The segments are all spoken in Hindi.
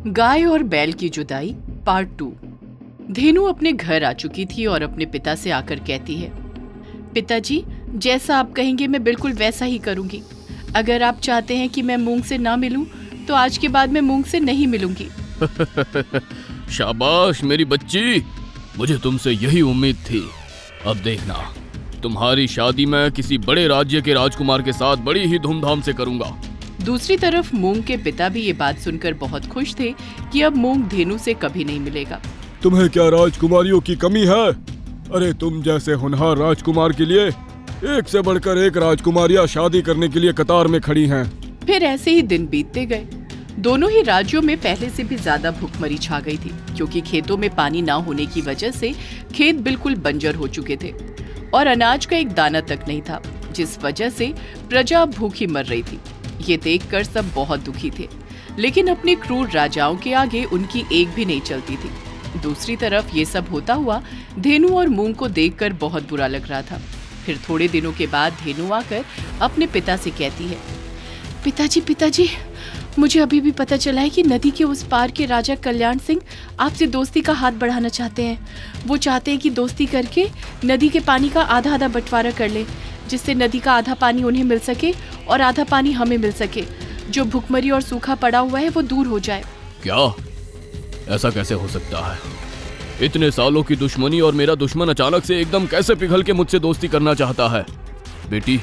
गाय और बैल की जुदाई पार्ट 2। धेनु अपने घर आ चुकी थी और अपने पिता से आकर कहती है, पिताजी जैसा आप कहेंगे मैं बिल्कुल वैसा ही करूंगी। अगर आप चाहते हैं कि मैं मूंग से ना मिलूं तो आज के बाद मैं मूंग से नहीं मिलूंगी। शाबाश मेरी बच्ची, मुझे तुमसे यही उम्मीद थी। अब देखना, तुम्हारी शादी मैं किसी बड़े राज्य के राजकुमार के साथ बड़ी ही धूमधाम से करूंगा। दूसरी तरफ मूंग के पिता भी ये बात सुनकर बहुत खुश थे कि अब मूंग धेनु से कभी नहीं मिलेगा। तुम्हें क्या राजकुमारियों की कमी है? अरे तुम जैसे होनहार राजकुमार के लिए एक से बढ़कर एक राजकुमारियां शादी करने के लिए कतार में खड़ी हैं। फिर ऐसे ही दिन बीतते गए। दोनों ही राज्यों में पहले से भी ज्यादा भूखमरी छा गई थी, क्योंकि खेतों में पानी ना होने की वजह से खेत बिल्कुल बंजर हो चुके थे और अनाज का एक दाना तक नहीं था, जिस वजह से प्रजा भूखी मर रही थी। ये देखकर सब बहुत दुखी थे, लेकिन अपने क्रूर राजाओं के आगे उनकी एक भी नहीं चलती थी। दूसरी तरफ ये सब होता हुआ धेनु और मूंग को देखकर बहुत बुरा लग रहा था। फिर थोड़े दिनों के बाद धेनु आकर अपने पिता से कहती है, पिताजी, मुझे अभी भी पता चला है कि नदी के उस पार के राजा कल्याण सिंह आपसे दोस्ती का हाथ बढ़ाना चाहते हैं। वो चाहते हैं कि दोस्ती करके नदी के पानी का आधा आधा बंटवारा कर ले, जिससे नदी का आधा पानी उन्हें मिल सके और आधा पानी हमें मिल सके। जो भुखमरी और सूखा पड़ा हुआ है वो दूर हो जाए। क्या? ऐसा कैसे हो सकता है? इतने सालों की दुश्मनी और मेरा दुश्मन अचानक से एकदम कैसे पिघल के मुझसे दोस्ती करना चाहता है? बेटी,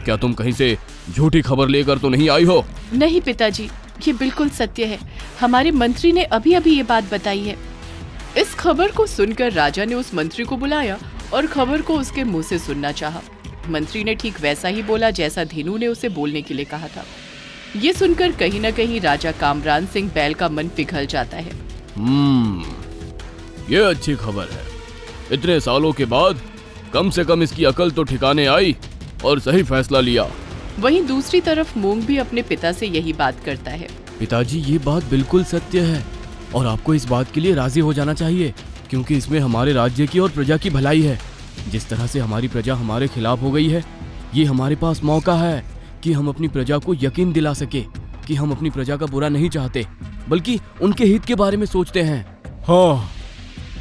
क्या तुम कहीं से झूठी खबर लेकर तो नहीं आई हो? नहीं पिताजी, ये बिल्कुल सत्य है। हमारे मंत्री ने अभी अभी ये बात बताई है। इस खबर को सुनकर राजा ने उस मंत्री को बुलाया और खबर को उसके मुंह से सुनना चाहा। मंत्री ने ठीक वैसा ही बोला जैसा धेनु ने उसे बोलने के लिए कहा था। ये सुनकर कहीं न कहीं राजा कामरान सिंह बैल का मन पिघल जाता है। ये अच्छी खबर है। इतने सालों के बाद कम से कम इसकी अकल तो ठिकाने आई और सही फैसला लिया। वहीं दूसरी तरफ मूंग भी अपने पिता से यही बात करता है। पिताजी, ये बात बिल्कुल सत्य है और आपको इस बात के लिए राजी हो जाना चाहिए, क्योंकि इसमें हमारे राज्य की और प्रजा की भलाई है। जिस तरह से हमारी प्रजा हमारे खिलाफ हो गई है, ये हमारे पास मौका है कि हम अपनी प्रजा को यकीन दिला सके कि हम अपनी प्रजा का बुरा नहीं चाहते, बल्कि उनके हित के बारे में सोचते हैं। हाँ,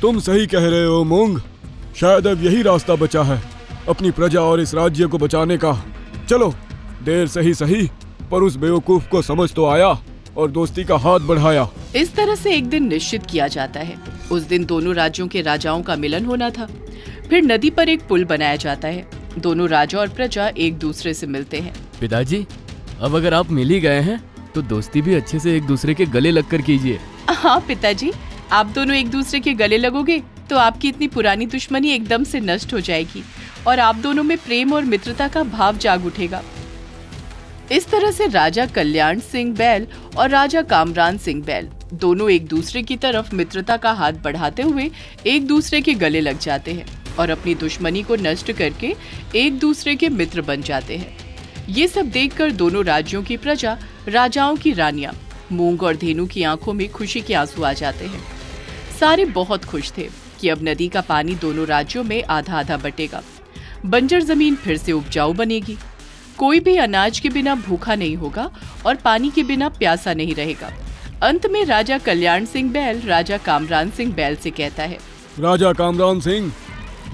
तुम सही कह रहे हो मूंग। शायद अब यही रास्ता बचा है अपनी प्रजा और इस राज्य को बचाने का। चलो, देर से ही सही, पर उस बेवकूफ को समझ तो आया और दोस्ती का हाथ बढ़ाया। इस तरह से एक दिन निश्चित किया जाता है। उस दिन दोनों राज्यों के राजाओं का मिलन होना था। फिर नदी पर एक पुल बनाया जाता है। दोनों राजा और प्रजा एक दूसरे से मिलते हैं। पिताजी, अब अगर आप मिल ही गए हैं तो दोस्ती भी अच्छे से एक दूसरे के गले लगकर कीजिए। हाँ पिताजी, आप दोनों एक दूसरे के गले लगोगे तो आपकी इतनी पुरानी दुश्मनी एकदम से नष्ट हो जाएगी और आप दोनों में प्रेम और मित्रता का भाव जाग उठेगा। इस तरह से राजा कल्याण सिंह बैल और राजा कामरान सिंह बैल दोनों एक दूसरे की तरफ मित्रता का हाथ बढ़ाते हुए एक दूसरे के गले लग जाते हैं और अपनी दुश्मनी को नष्ट करके एक दूसरे के मित्र बन जाते हैं। ये सब देखकर दोनों राज्यों की प्रजा, राजाओं की रानियां, मूंग और धेनु की आंखों में खुशी के आंसू आ जाते हैं। सारे बहुत खुश थे कि अब नदी का पानी दोनों राज्यों में आधा आधा बटेगा। बंजर जमीन फिर से उपजाऊ बनेगी। कोई भी अनाज के बिना भूखा नहीं होगा और पानी के बिना प्यासा नहीं रहेगा। अंत में राजा कल्याण सिंह बैल राजा कामरान सिंह बैल से कहता है, राजा कामरान सिंह,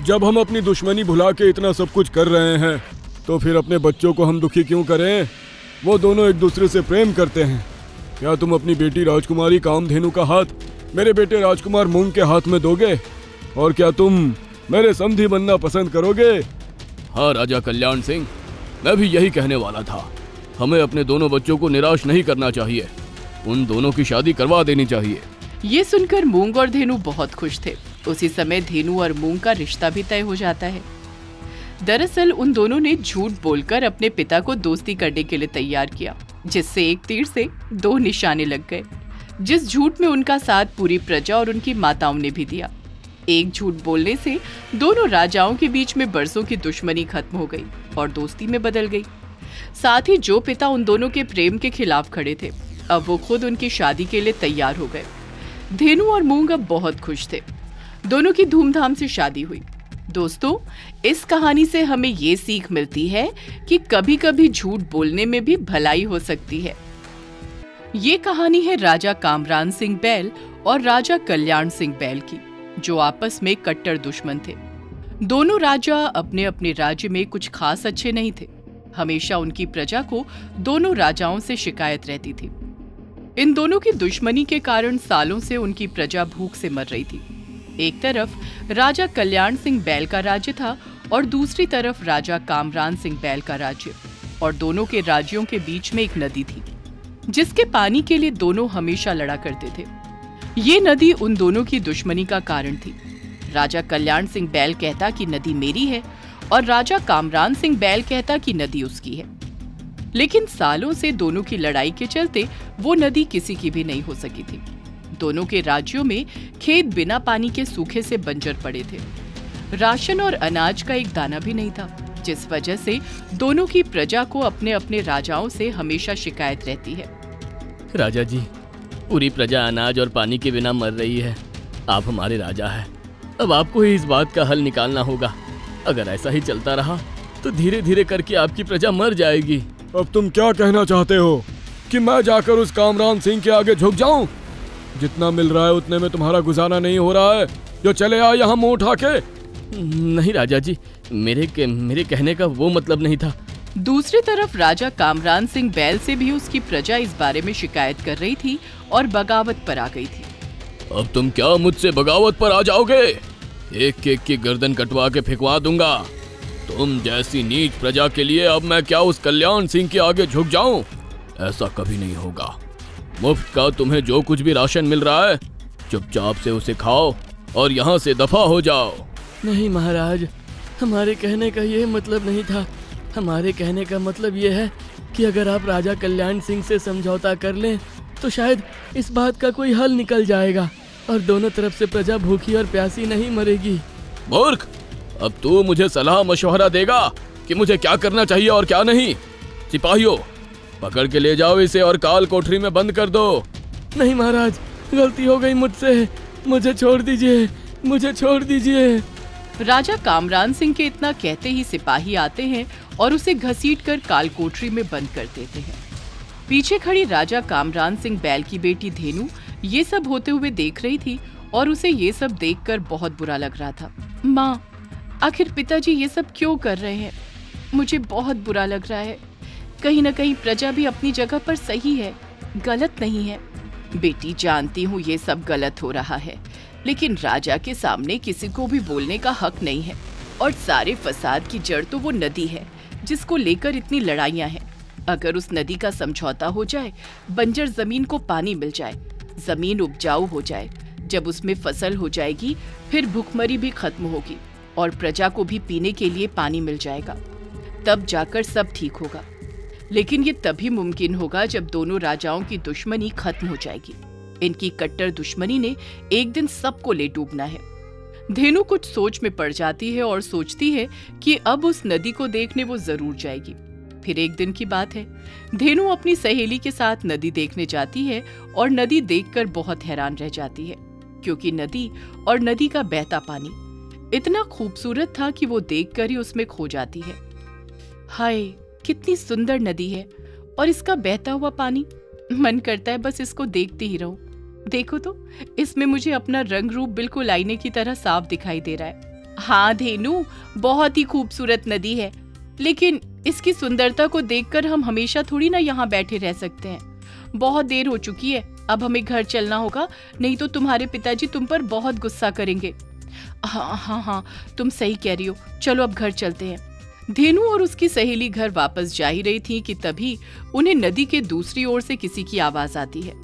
जब हम अपनी दुश्मनी भुला के इतना सब कुछ कर रहे हैं तो फिर अपने बच्चों को हम दुखी क्यों करें? वो दोनों एक दूसरे से प्रेम करते हैं। क्या तुम अपनी बेटी राजकुमारी कामधेनु का हाथ मेरे बेटे राजकुमार मूंग के हाथ में दोगे? और क्या तुम मेरे समधी बनना पसंद करोगे? हाँ राजा कल्याण सिंह, मैं भी यही कहने वाला था। हमें अपने दोनों बच्चों को निराश नहीं करना चाहिए। उन दोनों की शादी करवा देनी चाहिए। ये सुनकर मूंग और धेनु बहुत खुश थे। उसी समय धेनु और मूंग का रिश्ता भी तय हो जाता है। दरअसल उन दोनों ने झूठ बोलकर अपने पिता को दोस्ती करने के लिए तैयार किया, जिससे एक तीर से दो निशाने लग गए। जिस झूठ में उनका साथ पूरी प्रजा और उनकी माताओं ने भी दिया। एक झूठ बोलने से दोनों राजाओं के बीच में बरसों की दुश्मनी खत्म हो गई और दोस्ती में बदल गई। साथ ही जो पिता उन दोनों के प्रेम के खिलाफ खड़े थे, अब वो खुद उनकी शादी के लिए तैयार हो गए। धेनु और मूंग अब बहुत खुश थे। दोनों की धूमधाम से शादी हुई। दोस्तों, इस कहानी से हमें ये सीख मिलती है कि कभी-कभी झूठ बोलने में भी भलाई हो सकती है। ये कहानी है राजा कामरान सिंह बैल और राजा कल्याण सिंह बैल की, जो आपस में कट्टर दुश्मन थे। दोनों राजा अपने अपने राज्य में कुछ खास अच्छे नहीं थे। हमेशा उनकी प्रजा को दोनों राजाओं से शिकायत रहती थी। इन दोनों की दुश्मनी के कारण सालों से उनकी प्रजा भूख से मर रही थी। एक तरफ राजा कल्याण सिंह बैल का राज्य था और दूसरी तरफ राजा कामरान सिंह बैल का राज्य, और दोनों के राज्यों के बीच में एक नदी थी जिसके पानी के लिए दोनों हमेशा लड़ा करते थे। ये नदी उन दोनों की दुश्मनी का कारण थी। राजा कल्याण सिंह बैल कहता कि नदी मेरी है और राजा कामरान सिंह बैल कहता कि नदी उसकी है। लेकिन सालों से दोनों की लड़ाई के चलते वो नदी किसी की भी नहीं हो सकी थी। दोनों के राज्यों में खेत बिना पानी के सूखे से बंजर पड़े थे। राशन और अनाज का एक दाना भी नहीं था, जिस वजह से दोनों की प्रजा को अपने अपने राजाओं से हमेशा शिकायत रहती है। राजा जी, पूरी प्रजा अनाज और पानी के बिना मर रही है। आप हमारे राजा हैं, अब आपको ही इस बात का हल निकालना होगा। अगर ऐसा ही चलता रहा तो धीरे धीरे करके आपकी प्रजा मर जाएगी। अब तुम क्या कहना चाहते हो कि मैं जाकर उस कामरान सिंह के आगे झुक जाऊं? जितना मिल रहा है उतने में तुम्हारा गुजारा नहीं हो रहा है, जो चले आ यहाँ मुंह उठा के। नहीं राजा जी, मेरे कहने का वो मतलब नहीं था। दूसरी तरफ राजा कामरान सिंह बैल से भी उसकी प्रजा इस बारे में शिकायत कर रही थी और बगावत पर आ गई थी। अब तुम क्या मुझसे बगावत पर आ जाओगे? एक एक की गर्दन कटवा के फेंकवा दूंगा। तुम जैसी नीच प्रजा के लिए अब मैं क्या उस कल्याण सिंह के आगे झुक जाऊं? ऐसा कभी नहीं होगा। मुफ्त का तुम्हें जो कुछ भी राशन मिल रहा है, चुपचाप से उसे खाओ और यहाँ से दफा हो जाओ। नहीं महाराज, हमारे कहने का ये मतलब नहीं था। हमारे कहने का मतलब ये है कि अगर आप राजा कल्याण सिंह से समझौता कर लें तो शायद इस बात का कोई हल निकल जाएगा और दोनों तरफ से प्रजा भूखी और प्यासी नहीं मरेगी। मूर्ख, अब तू मुझे सलाह मशवरा देगा कि मुझे क्या करना चाहिए और क्या नहीं? सिपाहियों, पकड़ के ले जाओ इसे और काल कोठरी में बंद कर दो। नहीं महाराज, गलती हो गई मुझसे, मुझे छोड़ दीजिए, मुझे छोड़ दीजिए। राजा कामरान सिंह के इतना कहते ही सिपाही आते हैं और उसे घसीटकर काल कोठरी में बंद कर देते हैं। पीछे खड़ी राजा कामरान सिंह बैल की बेटी धेनु ये सब होते हुए देख रही थी और उसे ये सब देखकर बहुत बुरा लग रहा था। माँ, आखिर पिताजी ये सब क्यों कर रहे हैं? मुझे बहुत बुरा लग रहा है। कहीं न कहीं प्रजा भी अपनी जगह पर सही है, गलत नहीं है। बेटी, जानती हूँ ये सब गलत हो रहा है, लेकिन राजा के सामने किसी को भी बोलने का हक नहीं है। और सारे फसाद की जड़ तो वो नदी है जिसको लेकर इतनी लड़ाइयाँ हैं। अगर उस नदी का समझौता हो जाए, बंजर जमीन को पानी मिल जाए, जमीन उपजाऊ हो जाए, जब उसमें फसल हो जाएगी फिर भूखमरी भी खत्म होगी और प्रजा को भी पीने के लिए पानी मिल जाएगा, तब जाकर सब ठीक होगा। लेकिन ये तभी मुमकिन होगा जब दोनों राजाओं की दुश्मनी खत्म हो जाएगी। इनकी कट्टर दुश्मनी ने एक दिन सबको ले डूबना है। धेनु कुछ सोच में पड़ जाती है और सोचती है कि अब उस नदी को देखने वो जरूर जाएगी। फिर एक दिन की बात है, धेनु अपनी सहेली के साथ नदी देखने जाती है और नदी देखकर बहुत हैरान रह जाती है, क्योंकि नदी और नदी का बहता पानी इतना खूबसूरत था कि वो देखकर ही उसमें खो जाती है। हाय, कितनी सुंदर नदी है और इसका बहता हुआ पानी, मन करता है बस इसको देखती ही रहूं। देखो तो, इसमें मुझे अपना रंग रूप बिल्कुल आईने की तरह साफ दिखाई दे रहा है। हाँ धेनु, बहुत ही खूबसूरत नदी है, लेकिन इसकी सुंदरता को देखकर हम हमेशा थोड़ी ना यहाँ बैठे रह सकते हैं। बहुत देर हो चुकी है, अब हमें घर चलना होगा, नहीं तो तुम्हारे पिताजी तुम पर बहुत गुस्सा करेंगे। हाँ, तुम सही कह रही हो, चलो अब घर चलते हैं। धेनु और उसकी सहेली घर वापस जा ही रही थी कि तभी उन्हें नदी के दूसरी ओर से किसी की आवाज आती है।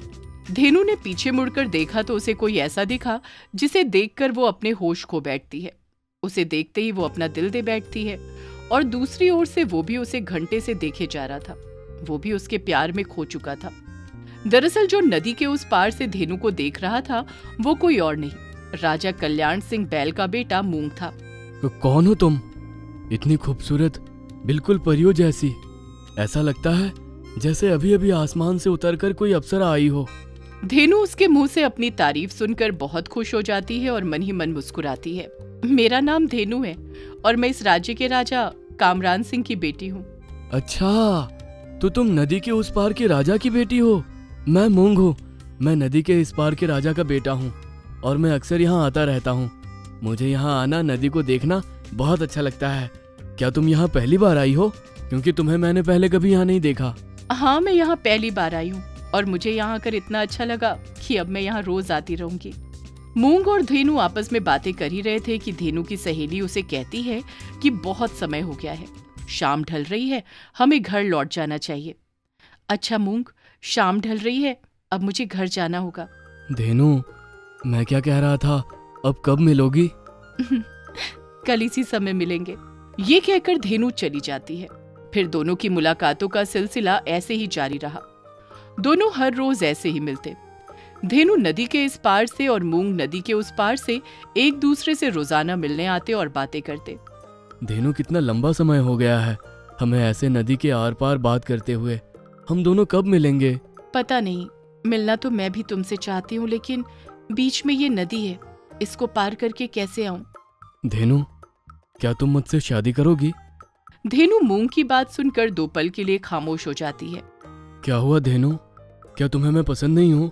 धेनु ने पीछे मुड़कर देखा तो उसे कोई ऐसा दिखा जिसे देखकर वो अपने होश खो बैठती है। उसे देखते ही वो अपना दिल दे बैठती है और दूसरी ओर से वो भी उसे घंटे से देखे जा रहा था। वो भी उसके प्यार में खो चुका था। दरअसल जो नदी के उस पार से धेनु को देख रहा था वो कोई और नहीं, राजा कल्याण सिंह बैल का बेटा मूंग था। कौन हो तुम? इतनी खूबसूरत, बिल्कुल परियों जैसी। ऐसा लगता है जैसे अभी अभी आसमान से उतरकर कोई अप्सरा आई हो। धेनु उसके मुंह से अपनी तारीफ सुनकर बहुत खुश हो जाती है और मन ही मन मुस्कुराती है। मेरा नाम धेनु है और मैं इस राज्य के राजा कामरान सिंह की बेटी हूँ। अच्छा, तो तुम नदी के उस पार के राजा की बेटी हो? मैं मूंग हूँ। मैं नदी के इस पार के राजा का बेटा हूँ और मैं अक्सर यहाँ आता रहता हूँ। मुझे यहाँ आना, नदी को देखना बहुत अच्छा लगता है। क्या तुम यहाँ पहली बार आई हो? क्योंकि तुम्हें मैंने पहले कभी यहाँ नहीं देखा। हाँ, मैं यहाँ पहली बार आई हूँ और मुझे यहाँ आकर इतना अच्छा लगा कि अब मैं यहाँ रोज आती रहूंगी। मूंग और धेनु आपस में बातें कर ही रहे थे कि धेनु की सहेली उसे कहती है कि बहुत समय हो गया है, शाम ढल रही है, हमें घर लौट जाना चाहिए। अच्छा मूंग, शाम ढल रही है, अब मुझे घर जाना होगा। धेनु, मैं क्या कह रहा था, अब कब मिलोगी? कल इसी समय मिलेंगे। ये कहकर धेनु चली जाती है। फिर दोनों की मुलाकातों का सिलसिला ऐसे ही जारी रहा। दोनों हर रोज ऐसे ही मिलते। धेनु नदी के इस पार से और मूंग नदी के उस पार से एक दूसरे से रोजाना मिलने आते और बातें करते। धेनु, कितना लंबा समय हो गया है हमें ऐसे नदी के आर पार बात करते हुए। हम दोनों कब मिलेंगे? पता नहीं, मिलना तो मैं भी तुमसे चाहती हूँ, लेकिन बीच में ये नदी है, इसको पार करके कैसे आऊं? धेनु, क्या तुम मुझसे शादी करोगी? धेनु मूंग की बात सुनकर 2 पल के लिए खामोश हो जाती है। क्या हुआ धेनु? क्या तुम्हें मैं पसंद नहीं हूँ?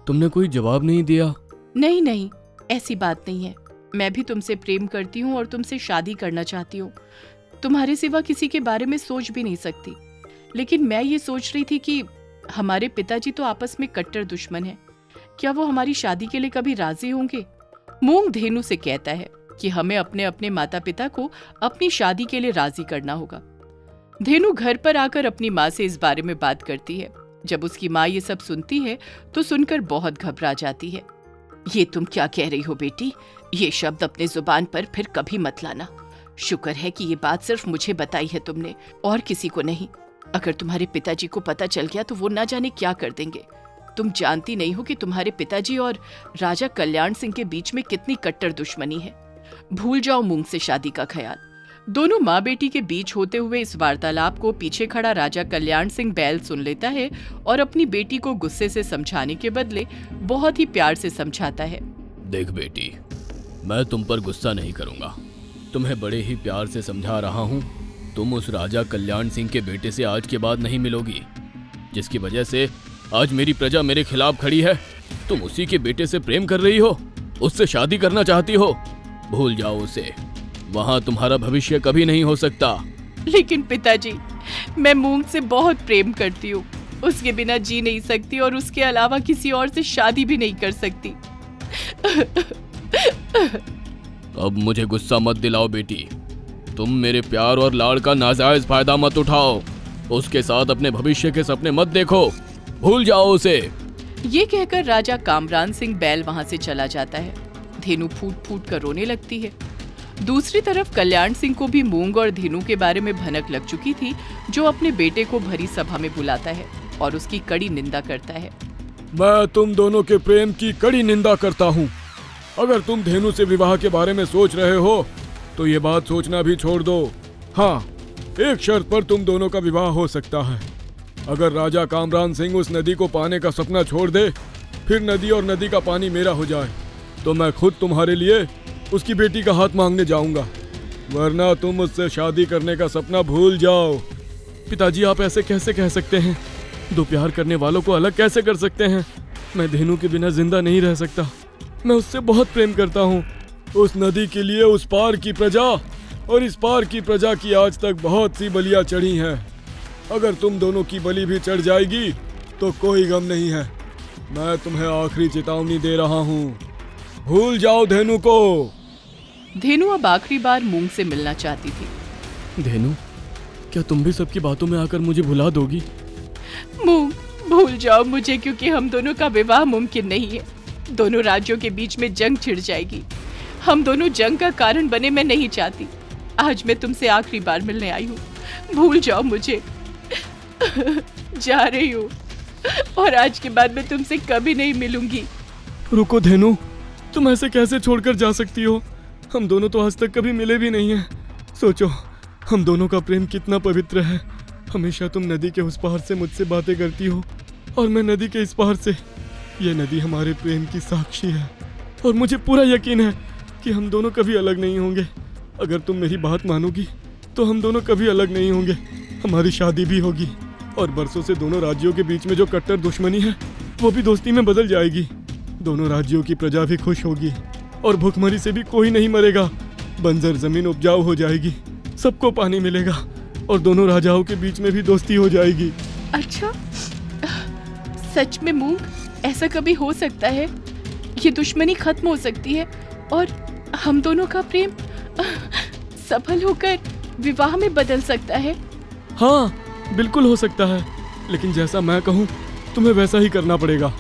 तुमने कोई जवाब नहीं दिया। नहीं नहीं, ऐसी बात नहीं है। मैं भी तुमसे प्रेम करती हूँ और तुमसे शादी करना चाहती हूँ। तुम्हारे सिवा किसी के बारे में सोच भी नहीं सकती। लेकिन मैं ये सोच रही थी कि हमारे पिताजी तो आपस में कट्टर दुश्मन हैं। क्या वो हमारी शादी के लिए कभी राजी होंगे? मूंग धेनु से कहता है कि हमें अपने अपने माता पिता को अपनी शादी के लिए राजी करना होगा। धेनु घर पर आकर अपनी माँ से इस बारे में बात करती है। जब उसकी माँ ये सब सुनती है तो सुनकर बहुत घबरा जाती है। ये तुम क्या कह रही हो बेटी? ये शब्द अपने जुबान पर फिर कभी मत लाना। शुक्र है कि ये बात सिर्फ मुझे बताई है तुमने और किसी को नहीं। अगर तुम्हारे पिताजी को पता चल गया तो वो ना जाने क्या कर देंगे। तुम जानती नहीं हो कि तुम्हारे पिताजी और राजा कल्याण सिंह के बीच में कितनी कट्टर दुश्मनी है। भूल जाओ मूंग से शादी का ख्याल। दोनों माँ बेटी के बीच होते हुए इस वार्तालाप को पीछे खड़ा राजा कल्याण सिंह बैल सुन लेता है और अपनी बेटी को गुस्से से समझाने के बदले बहुत ही प्यार से समझाता है। देख बेटी, मैं तुम पर गुस्सा नहीं करूंगा। तुम्हें बड़े ही प्यार से समझा रहा हूँ। तुम उस राजा कल्याण सिंह के बेटे से आज के बाद नहीं मिलोगी, जिसकी वजह से आज मेरी प्रजा मेरे खिलाफ खड़ी है। तुम उसी के बेटे से प्रेम कर रही हो, उससे शादी करना चाहती हो। भूल जाओ उसे, वहाँ तुम्हारा भविष्य कभी नहीं हो सकता। लेकिन पिताजी, मैं मूंग से बहुत प्रेम करती हूँ। उसके बिना जी नहीं सकती और उसके अलावा किसी और से शादी भी नहीं कर सकती। अब मुझे गुस्सा मत दिलाओ बेटी। तुम मेरे प्यार और लाड़ का नाजायज फायदा मत उठाओ। उसके साथ अपने भविष्य के सपने मत देखो। भूल जाओ उसे। ये कहकर राजा कामरान सिंह बैल वहां से चला जाता है। धेनु फूट फूट कर रोने लगती है। दूसरी तरफ कल्याण सिंह को भी मूंग और धेनु के बारे में भनक लग चुकी थी, जो अपने बेटे को भरी सभा में बुलाता है और उसकी कड़ी निंदा करता है। मैं तुम दोनों के प्रेम की कड़ी निंदा करता हूँ। अगर तुम धेनु से विवाह के बारे में सोच रहे हो तो ये बात सोचना भी छोड़ दो। हाँ, एक शर्त पर तुम दोनों का विवाह हो सकता है। अगर राजा कामरान सिंह उस नदी को पाने का सपना छोड़ दे, फिर नदी और नदी का पानी मेरा हो जाए, तो मैं खुद तुम्हारे लिए उसकी बेटी का हाथ मांगने जाऊंगा। वरना तुम उससे शादी करने का सपना भूल जाओ। पिताजी, आप ऐसे कैसे कह सकते हैं? दो प्यार करने वालों को अलग कैसे कर सकते हैं? मैं धेनु के बिना जिंदा नहीं रह सकता। मैं उससे बहुत प्रेम करता हूँ। उस नदी के लिए उस पार की प्रजा और इस पार की प्रजा की आज तक बहुत सी बलियां चढ़ी हैं। अगर तुम दोनों की बलि भी चढ़ जाएगी तो कोई गम नहीं है। मैं तुम्हें आखिरी चेतावनी दे रहा हूँ, भूल जाओ धेनु को। धेनु अब आखिरी बार मूंग से मिलना चाहती थी। धेनु, क्या तुम भी सबकी बातों में आकर मुझे भुला दोगी? मूंग, भूल जाओ मुझे, क्योंकि हम दोनों का विवाह मुमकिन नहीं है। दोनों राज्यों के बीच में जंग छिड़ जाएगी। हम दोनों जंग का कारण बने, मैं नहीं चाहती। आज मैं तुमसे आखिरी बार मिलने आई हूँ, भूल जाओ मुझे। जा रही हूँ और आज के बाद मैं तुमसे कभी नहीं मिलूंगी। रुको धेनु, तुम ऐसे कैसे छोड़कर जा सकती हो? हम दोनों तो आज तक कभी मिले भी नहीं हैं। सोचो, हम दोनों का प्रेम कितना पवित्र है। हमेशा तुम नदी के उस पार से मुझसे बातें करती हो और मैं नदी के इस पार से। यह नदी हमारे प्रेम की साक्षी है और मुझे पूरा यकीन है कि हम दोनों कभी अलग नहीं होंगे। अगर तुम मेरी बात मानोगी तो हम दोनों कभी अलग नहीं होंगे। हमारी शादी भी होगी और बरसों से दोनों राज्यों के बीच में जो कट्टर दुश्मनी है वो भी दोस्ती में बदल जाएगी। दोनों राज्यों की प्रजा भी खुश होगी और भूखमरी से भी कोई नहीं मरेगा। बंजर जमीन उपजाऊ हो जाएगी, सबको पानी मिलेगा और दोनों राजाओं के बीच में भी दोस्ती हो जाएगी। अच्छा, सच में मूंग, ऐसा कभी हो सकता है? ये दुश्मनी खत्म हो सकती है और हम दोनों का प्रेम सफल होकर विवाह में बदल सकता है? हाँ, बिल्कुल हो सकता है, लेकिन जैसा मैं कहूँ तुम्हें वैसा ही करना पड़ेगा।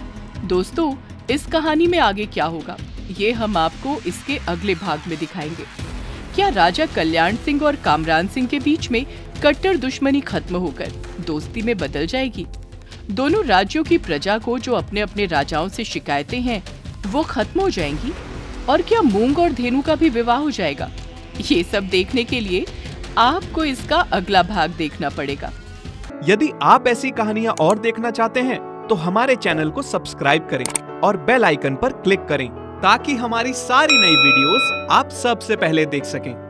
दोस्तों, इस कहानी में आगे क्या होगा ये हम आपको इसके अगले भाग में दिखाएंगे। क्या राजा कल्याण सिंह और कामरान सिंह के बीच में कट्टर दुश्मनी खत्म होकर दोस्ती में बदल जाएगी? दोनों राज्यों की प्रजा को जो अपने अपने राजाओं से शिकायतें हैं वो खत्म हो जाएंगी? और क्या मूंग और धेनु का भी विवाह हो जाएगा? ये सब देखने के लिए आपको इसका अगला भाग देखना पड़ेगा। यदि आप ऐसी कहानियां और देखना चाहते हैं तो हमारे चैनल को सब्सक्राइब करें और बेल आइकन पर क्लिक करें ताकि हमारी सारी नई वीडियोस आप सबसे पहले देख सकें।